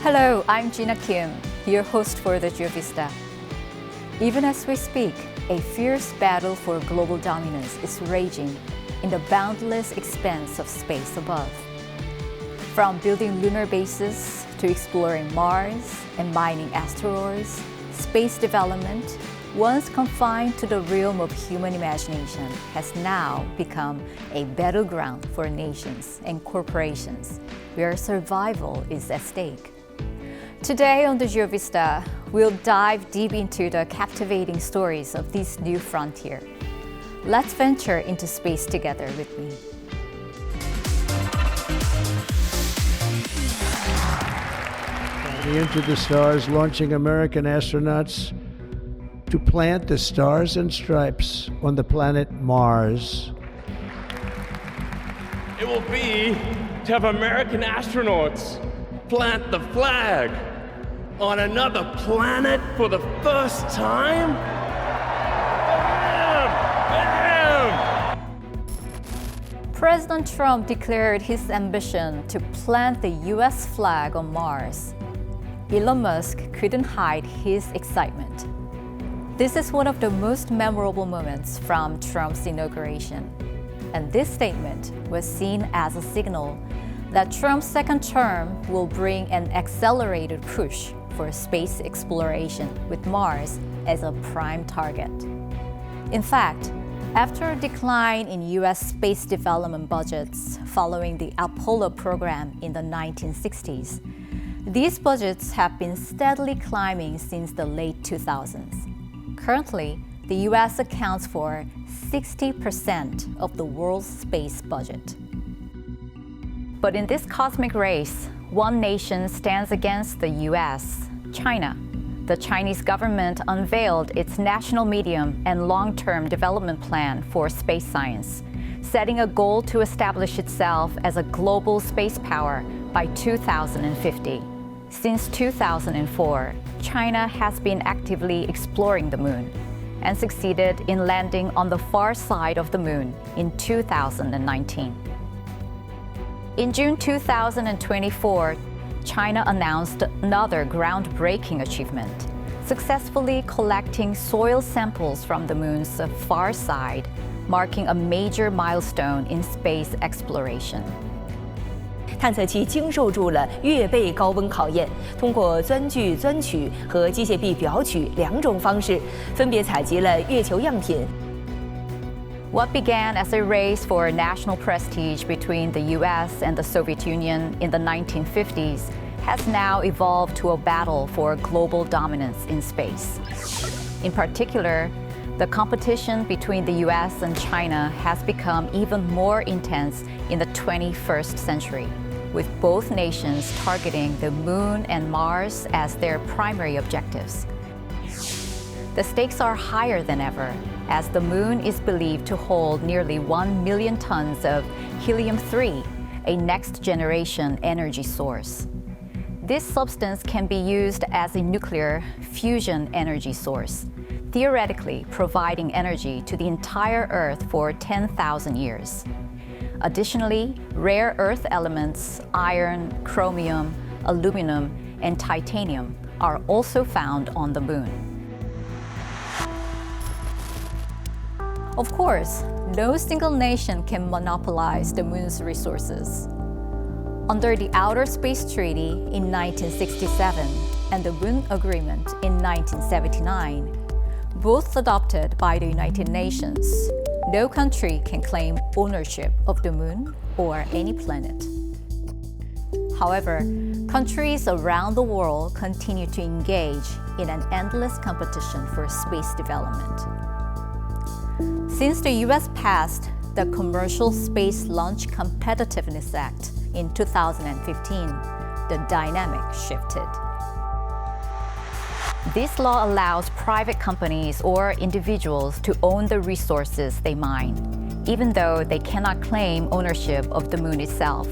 Hello, I'm Jina Kim, your host for the GeoVista. Even as we speak, a fierce battle for global dominance is raging in the boundless expanse of space above. From building lunar bases to exploring Mars and mining asteroids, space development, once confined to the realm of human imagination, has now become a battleground for nations and corporations where survival is at stake. Today on the GeoVista, we'll dive deep into the captivating stories of this new frontier. Let's venture into space together with me. Into the stars, launching American astronauts to plant the stars and stripes on the planet Mars. It will be to have American astronauts plant the flag on another planet for the first time? Bam! President Trump declared his ambition to plant the US flag on Mars. Elon Musk couldn't hide his excitement. This is one of the most memorable moments from Trump's inauguration. And this statement was seen as a signal that Trump's second term will bring an accelerated push for space exploration with Mars as a prime target. In fact, after a decline in US space development budgets following the Apollo program in the 1960s, these budgets have been steadily climbing since the late 2000s. Currently, the US accounts for 60% of the world's space budget. But in this cosmic race, one nation stands against the US, China. The Chinese government unveiled its national medium and long-term development plan for space science, setting a goal to establish itself as a global space power by 2050. Since 2004, China has been actively exploring the moon and succeeded in landing on the far side of the moon in 2019. In June 2024, China announced another groundbreaking achievement, successfully collecting soil samples from the moon's far side, marking a major milestone in space exploration. 探测器经受住了月背高温考验，通过钻具钻取和机械臂表取两种方式，分别采集了月球样品。What began as a race for national prestige between the US and the Soviet Union in the 1950s has now evolved to a battle for global dominance in space. In particular, the competition between the US and China has become even more intense in the 21st century, with both nations targeting the Moon and Mars as their primary objectives. The stakes are higher than ever, as the Moon is believed to hold nearly 1 million tons of helium-3, a next-generation energy source. This substance can be used as a nuclear fusion energy source, theoretically providing energy to the entire Earth for 10,000 years. Additionally, rare earth elements, iron, chromium, aluminum, and titanium are also found on the Moon. Of course, no single nation can monopolize the Moon's resources. Under the Outer Space Treaty in 1967 and the Moon Agreement in 1979, both adopted by the United Nations, no country can claim ownership of the Moon or any planet. However, countries around the world continue to engage in an endless competition for space development. Since the US passed the Commercial Space Launch Competitiveness Act in 2015, the dynamic shifted. This law allows private companies or individuals to own the resources they mine, even though they cannot claim ownership of the Moon itself.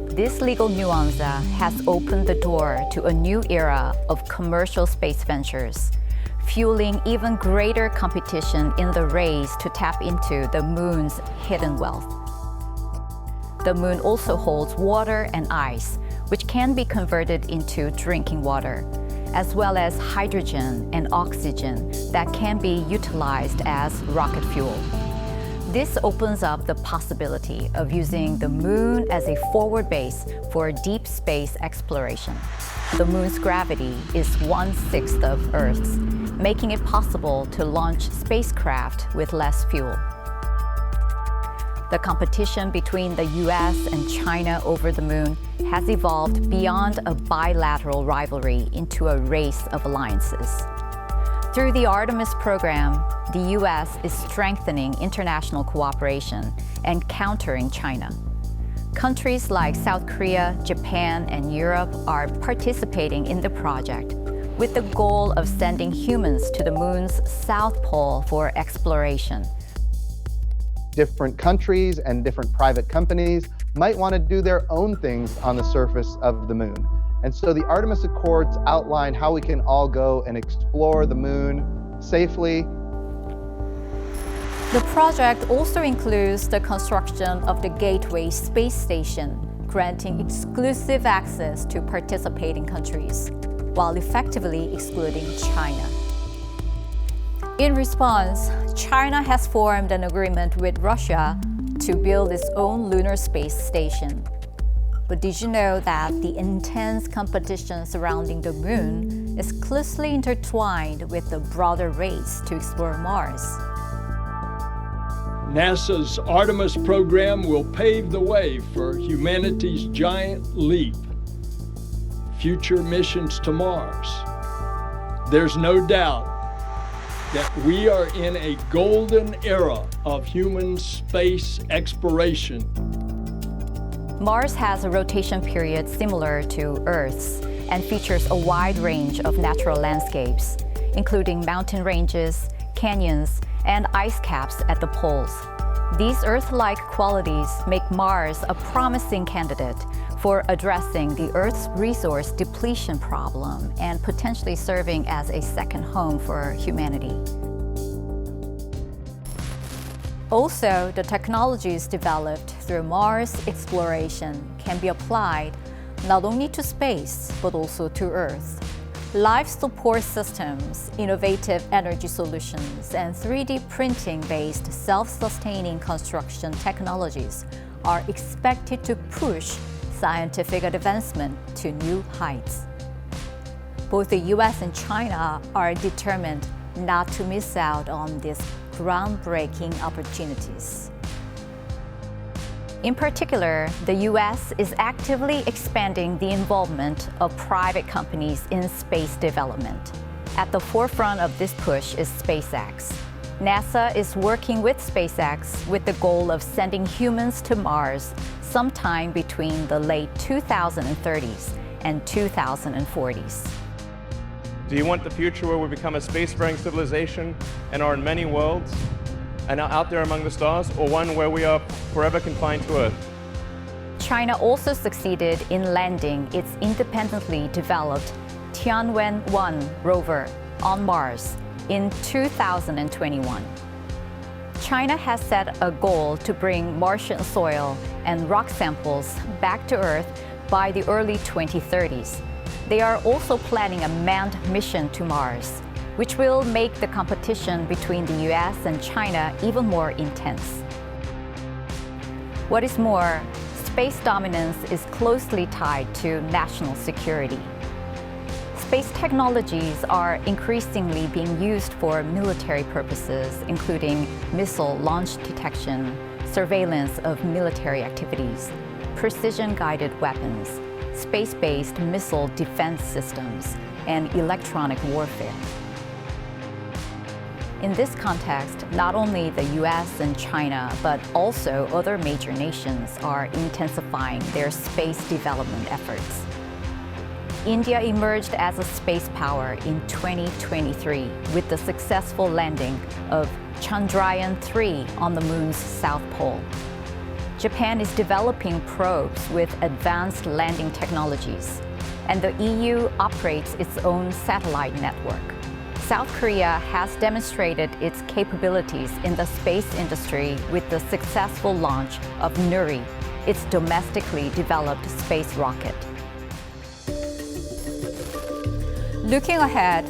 This legal nuance has opened the door to a new era of commercial space ventures, fueling even greater competition in the race to tap into the Moon's hidden wealth. The Moon also holds water and ice, which can be converted into drinking water, as well as hydrogen and oxygen that can be utilized as rocket fuel. This opens up the possibility of using the moon as a forward base for deep space exploration. The moon's gravity is 1/6 of Earth's, making it possible to launch spacecraft with less fuel. The competition between the US and China over the moon has evolved beyond a bilateral rivalry into a race of alliances. Through the Artemis program, the US is strengthening international cooperation and countering China. Countries like South Korea, Japan, and Europe are participating in the project with the goal of sending humans to the moon's south pole for exploration. Different countries and different private companies might want to do their own things on the surface of the moon. And so the Artemis Accords outline how we can all go and explore the moon safely. The project also includes the construction of the Gateway space station, granting exclusive access to participating countries, while effectively excluding China. In response, China has formed an agreement with Russia to build its own lunar space station. But did you know that the intense competition surrounding the moon is closely intertwined with the broader race to explore Mars? NASA's Artemis program will pave the way for humanity's giant leap, future missions to Mars. There's no doubt that we are in a golden era of human space exploration. Mars has a rotation period similar to Earth's and features a wide range of natural landscapes, including mountain ranges, canyons, and ice caps at the poles. These Earth-like qualities make Mars a promising candidate for addressing the Earth's resource depletion problem and potentially serving as a second home for humanity. Also, the technologies developed through Mars exploration can be applied not only to space, but also to Earth. Life support systems, innovative energy solutions, and 3D printing-based self-sustaining construction technologies are expected to push scientific advancement to new heights. Both the US and China are determined not to miss out on these groundbreaking opportunities. In particular, the US is actively expanding the involvement of private companies in space development. At the forefront of this push is SpaceX. NASA is working with SpaceX with the goal of sending humans to Mars sometime between the late 2030s and 2040s. Do you want the future where we become a spacefaring civilization and are in many worlds and are out there among the stars, or one where we are forever confined to Earth? China also succeeded in landing its independently developed Tianwen-1 rover on Mars in 2021. China has set a goal to bring Martian soil and rock samples back to Earth by the early 2030s. They are also planning a manned mission to Mars, which will make the competition between the US and China even more intense. What is more, space dominance is closely tied to national security. Space technologies are increasingly being used for military purposes, including missile launch detection, surveillance of military activities, precision-guided weapons, space-based missile defense systems, and electronic warfare. In this context, not only the US and China, but also other major nations are intensifying their space development efforts. India emerged as a space power in 2023 with the successful landing of Chandrayaan-3 on the moon's south pole. Japan is developing probes with advanced landing technologies, and the EU operates its own satellite network. South Korea has demonstrated its capabilities in the space industry with the successful launch of Nuri, its domestically developed space rocket. Looking ahead,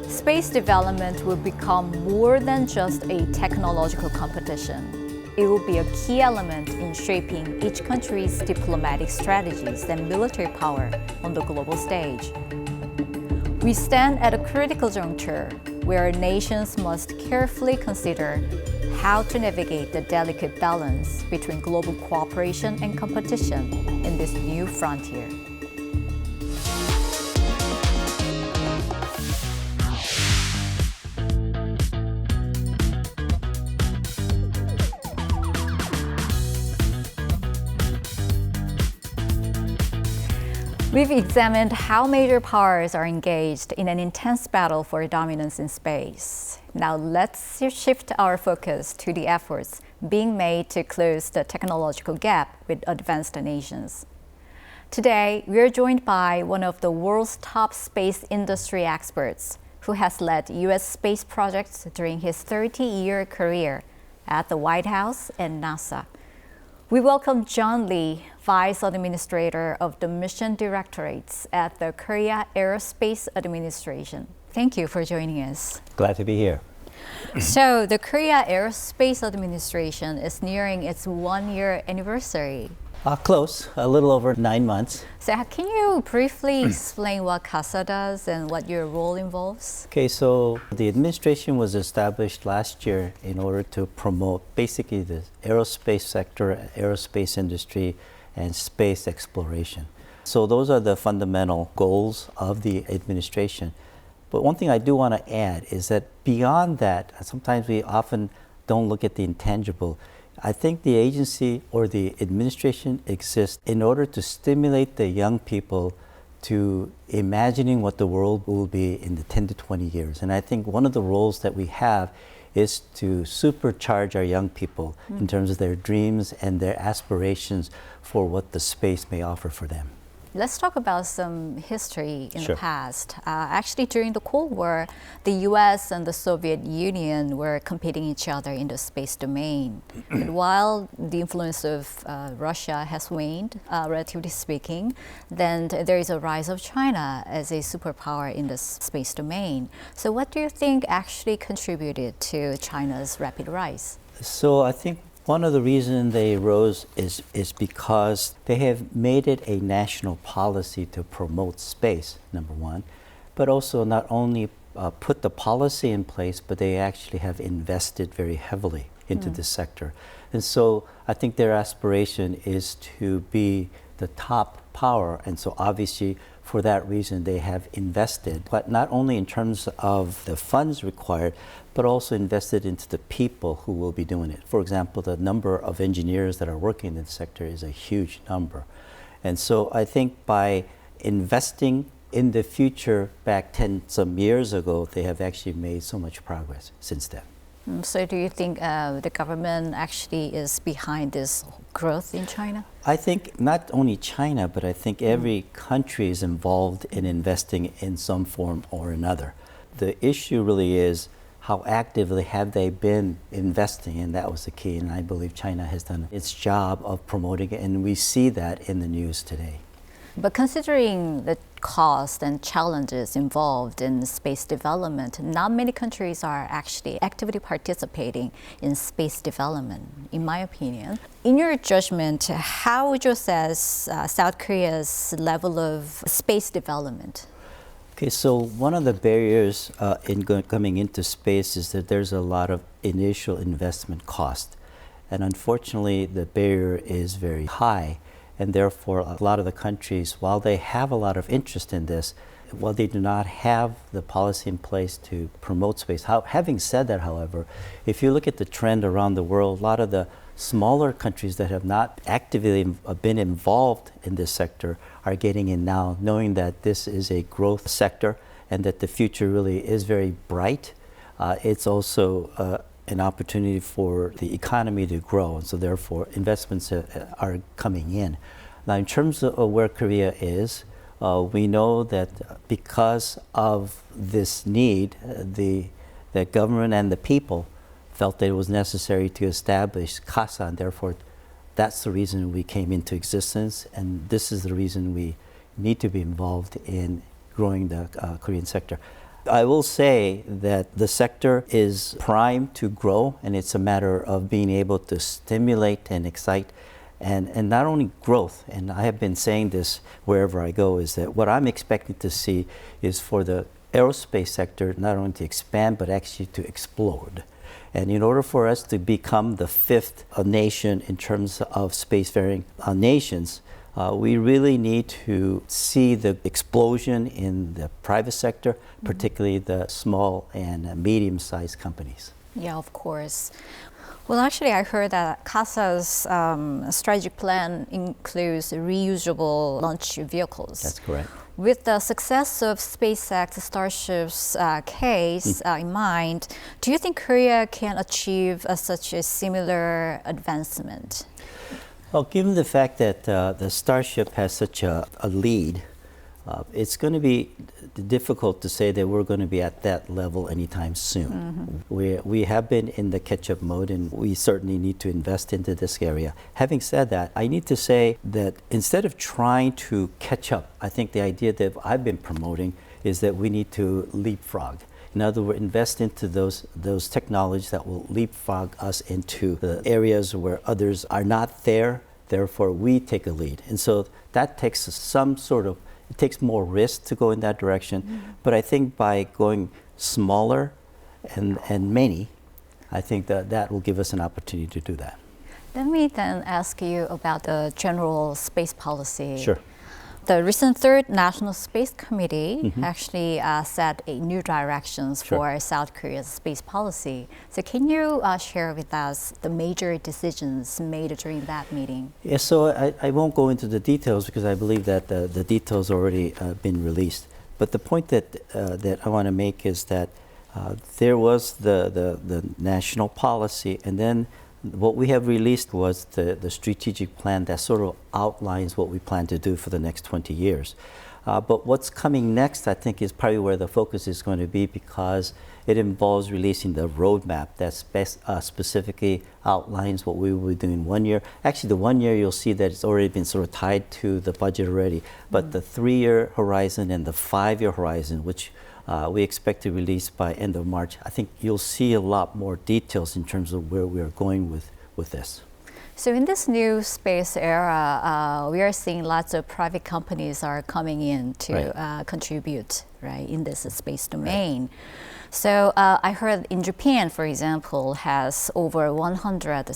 space development will become more than just a technological competition. It will be a key element in shaping each country's diplomatic strategies and military power on the global stage. We stand at a critical juncture where nations must carefully consider how to navigate the delicate balance between global cooperation and competition in this new frontier. We've examined how major powers are engaged in an intense battle for dominance in space. Now let's shift our focus to the efforts being made to close the technological gap with advanced nations. Today, we are joined by one of the world's top space industry experts who has led U.S. space projects during his 30-year career at the White House and NASA. We welcome John Lee, Vice Administrator of the Mission Directorates at the Korea AeroSpace Administration. Thank you for joining us. Glad to be here. So, the Korea AeroSpace Administration is nearing its one-year anniversary. Close, a little over 9 months. So, can you briefly explain what KASA does and what your role involves? Okay, so the administration was established last year in order to promote basically the aerospace sector, aerospace industry, and space exploration. So those are the fundamental goals of the administration. But one thing I do want to add is that beyond that, sometimes we often don't look at the intangible. I think the agency or the administration exists in order to stimulate the young people to imagining what the world will be in the 10 to 20 years. And I think one of the roles that we have is to supercharge our young people in terms of their dreams and their aspirations for what the space may offer for them. Let's talk about some history in Sure. the past. Actually, during the Cold War, the US and the Soviet Union were competing each other in the space domain. But while the influence of Russia has waned, relatively speaking, then there is a rise of China as a superpower in the space domain. So what do you think actually contributed to China's rapid rise? So I think one of the reasons they rose is because they have made it a national policy to promote space, number one, but also not only put the policy in place, but they actually have invested very heavily into this sector. And so I think their aspiration is to be the top power. And so obviously for that reason, they have invested, but not only in terms of the funds required, but also invested into the people who will be doing it. For example, the number of engineers that are working in the sector is a huge number. And so I think by investing in the future back 10 some years ago, they have actually made so much progress since then. So do you think the government actually is behind this growth in China? I think not only China, but I think every country is involved in investing in some form or another. The issue really is how actively have they been investing, and that was the key. And I believe China has done its job of promoting it, and we see that in the news today. But considering the cost and challenges involved in space development, not many countries are actually actively participating in space development, in my opinion. In your judgment, how would you assess South Korea's level of space development? Okay, so one of the barriers in coming into space is that there's a lot of initial investment cost. And unfortunately, the barrier is very high. And therefore, a lot of the countries, while they have a lot of interest in this, while they do not have the policy in place to promote space. Having said that, however, if you look at the trend around the world, a lot of the smaller countries that have not actively been involved in this sector are getting in now, knowing that this is a growth sector and that the future really is very bright. It's also an opportunity for the economy to grow, and so therefore investments are coming in. Now, in terms of where Korea is, we know that because of this need, the government and the people felt that it was necessary to establish KASA, and therefore that's the reason we came into existence, and this is the reason we need to be involved in growing the Korean sector. I will say that the sector is primed to grow, and it's a matter of being able to stimulate and excite, and not only growth, and I have been saying this wherever I go, is that what I'm expecting to see is for the aerospace sector not only to expand, but actually to explode. And in order for us to become the fifth nation in terms of spacefaring nations, we really need to see the explosion in the private sector, particularly the small and medium-sized companies. Yeah, of course. Well, actually, I heard that KASA's strategic plan includes reusable launch vehicles. That's correct. With the success of SpaceX Starship's case in mind, do you think Korea can achieve such a similar advancement? Well, given the fact that the Starship has such a lead, it's going to be difficult to say that we're going to be at that level anytime soon. We have been in the catch-up mode, and we certainly need to invest into this area. Having said that, I need to say that instead of trying to catch up, I think the idea that I've been promoting is that we need to leapfrog. In other words, invest into those technologies that will leapfrog us into the areas where others are not there. Therefore, we take a lead. And so that takes it takes more risk to go in that direction. But I think by going smaller and many, I think that will give us an opportunity to do that. Let me then ask you about the general space policy. Sure. The recent Third National Space Committee actually set a new directions for South Korea's space policy. So can you share with us the major decisions made during that meeting? Yes, so I won't go into the details because I believe that the details already been released. But the point that I want to make is that there was the national policy, and then what we have released was the strategic plan that sort of outlines what we plan to do for the next 20 years. But what's coming next, I think, is probably where the focus is going to be, because it involves releasing the roadmap that specifically outlines what we will be doing 1 year. Actually, the 1 year, you'll see that it's already been sort of tied to the budget already. But the 3-year horizon and the 5-year horizon, which we expect to release by end of March, I think you'll see a lot more details in terms of where we are going with this. So in this new space era, we are seeing lots of private companies are coming in to contribute in this space domain. So I heard in Japan, for example, has over 100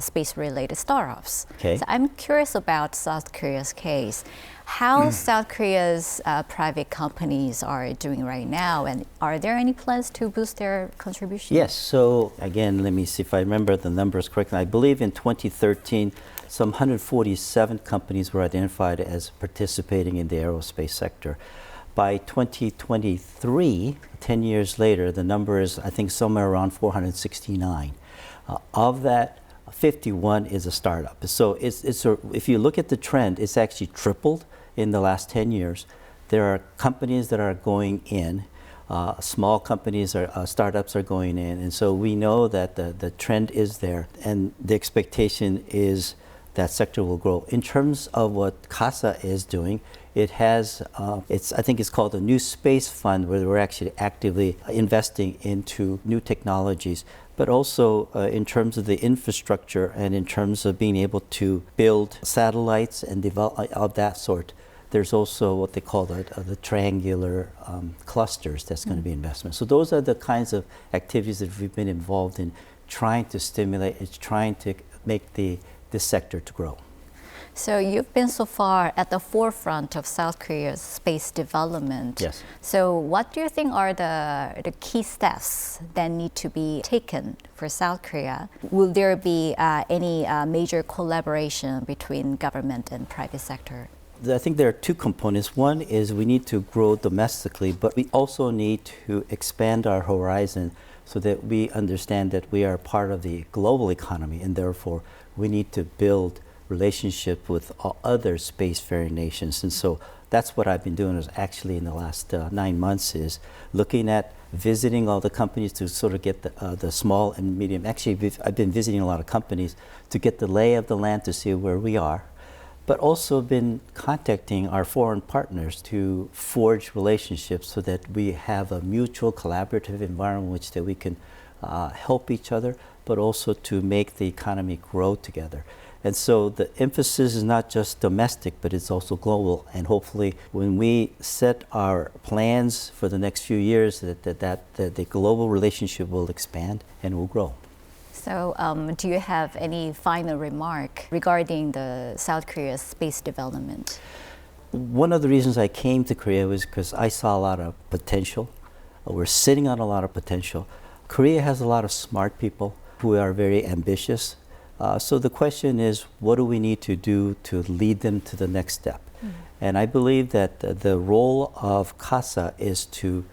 space-related startups. So I'm curious about South Korea's case. How South Korea's private companies are doing right now, and are there any plans to boost their contribution? Yes, so again, let me see if I remember the numbers correctly. I believe in 2013, some 147 companies were identified as participating in the aerospace sector. By 2023, 10 years later, the number is, I think, somewhere around 469. Of that, 51 is a startup. So if you look at the trend, it's actually tripled in the last 10 years. There are companies that are going in, small companies, startups are going in, and so we know that the trend is there, and the expectation is that sector will grow. In terms of what KASA is doing, it has, I think it's called a New Space Fund, where we're actually actively investing into new technologies, but also in terms of the infrastructure and in terms of being able to build satellites and develop of that sort. There's also what they call the triangular clusters that's going to be investment. So those are the kinds of activities that we've been involved in, trying to stimulate, trying to make this sector to grow. So you've been so far at the forefront of South Korea's space development. Yes. So what do you think are the key steps that need to be taken for South Korea? Will there be any major collaboration between government and private sector? I think there are two components. One is we need to grow domestically, but we also need to expand our horizon so that we understand that we are part of the global economy, and therefore we need to build relationship with other spacefaring nations. And so that's what I've been doing is actually in the last 9 months is looking at visiting all the companies to sort of get the small and medium. Actually, I've been visiting a lot of companies to get the lay of the land to see where we are. but also been contacting our foreign partners to forge relationships so that we have a mutual collaborative environment in which that we can help each other, but also to make the economy grow together. And so the emphasis is not just domestic, but it's also global. And hopefully when we set our plans for the next few years, that the global relationship will expand and will grow. So do you have any final remark regarding the South Korea's space development? One of the reasons I came to Korea was because I saw a lot of potential. We're sitting on a lot of potential. Korea has a lot of smart people who are very ambitious. So the question is, what do we need to do to lead them to the next step? Mm-hmm. And I believe that the role of KASA is to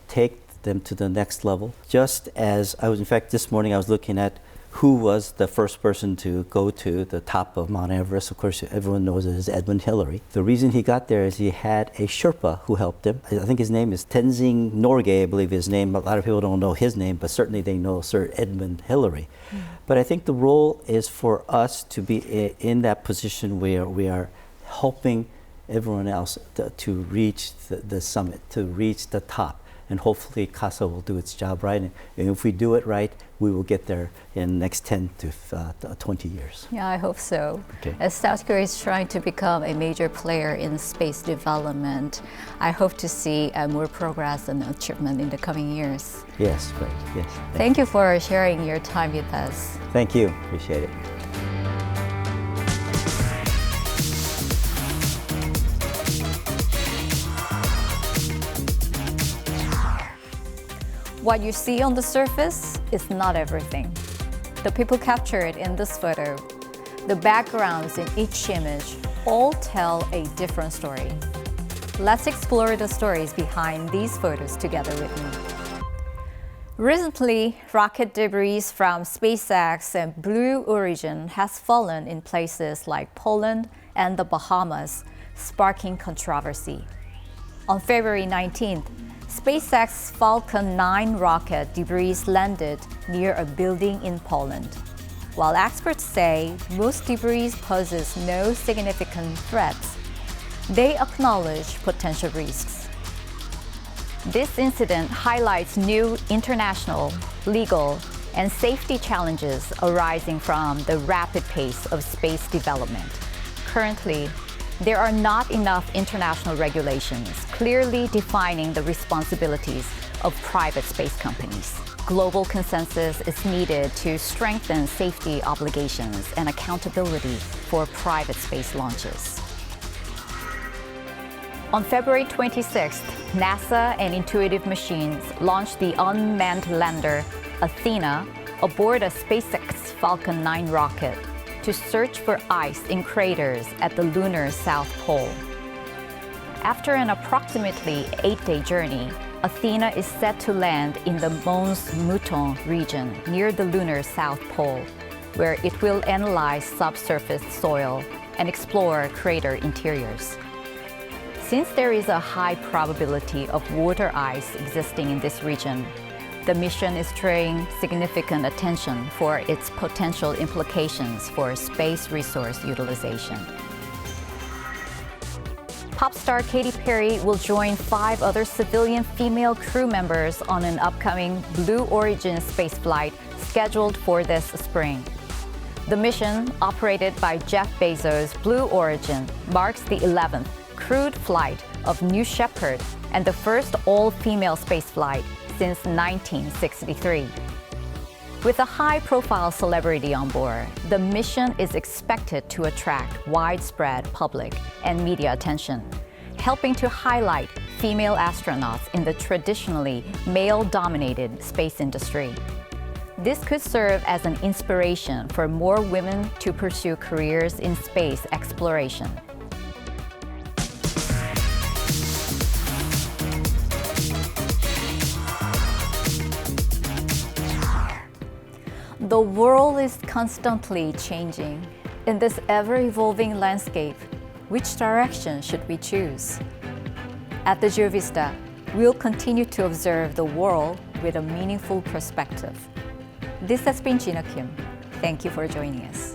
take them to the next level. Just as in fact, this morning I was looking at who was the first person to go to the top of Mount Everest. Of course, everyone knows it is Edmund Hillary. The reason he got there is he had a Sherpa who helped him. I think his name is Tenzing Norgay, I believe his name. A lot of people don't know his name, but certainly they know Sir Edmund Hillary. Mm. But I think the role is for us to be in that position where we are helping everyone else to reach the summit, to reach the top. And hopefully KASA will do its job right. And if we do it right, we will get there in the next 10 to 20 years. Yeah, I hope so. Okay. As South Korea is trying to become a major player in space development, I hope to see more progress and achievement in the coming years. Yes, great. Yes. Thank you for sharing your time with us. Thank you. Appreciate it. What you see on the surface is not everything. The people captured in this photo, the backgrounds in each image, all tell a different story. Let's explore the stories behind these photos together with me. Recently, rocket debris from SpaceX and Blue Origin has fallen in places like Poland and the Bahamas, sparking controversy. On February 19th, SpaceX Falcon 9 rocket debris landed near a building in Poland. While experts say most debris poses no significant threats, they acknowledge potential risks. This incident highlights new international, legal, and safety challenges arising from the rapid pace of space development. Currently, there are not enough international regulations clearly defining the responsibilities of private space companies. Global consensus is needed to strengthen safety obligations and accountability for private space launches. On February 26th, NASA and Intuitive Machines launched the unmanned lander Athena aboard a SpaceX Falcon 9 rocket to search for ice in craters at the lunar South Pole. After an approximately 8-day journey, Athena is set to land in the Mons Mouton region near the lunar South Pole, where it will analyze subsurface soil and explore crater interiors. Since there is a high probability of water ice existing in this region, the mission is drawing significant attention for its potential implications for space resource utilization. Pop star Katy Perry will join 5 other civilian female crew members on an upcoming Blue Origin spaceflight scheduled for this spring. The mission, operated by Jeff Bezos' Blue Origin, marks the 11th crewed flight of New Shepard and the first all-female spaceflight since 1963. With a high-profile celebrity on board, the mission is expected to attract widespread public and media attention, helping to highlight female astronauts in the traditionally male-dominated space industry. This could serve as an inspiration for more women to pursue careers in space exploration. The world is constantly changing. In this ever-evolving landscape, which direction should we choose? At the GeoVista, we'll continue to observe the world with a meaningful perspective. This has been Jina Kim. Thank you for joining us.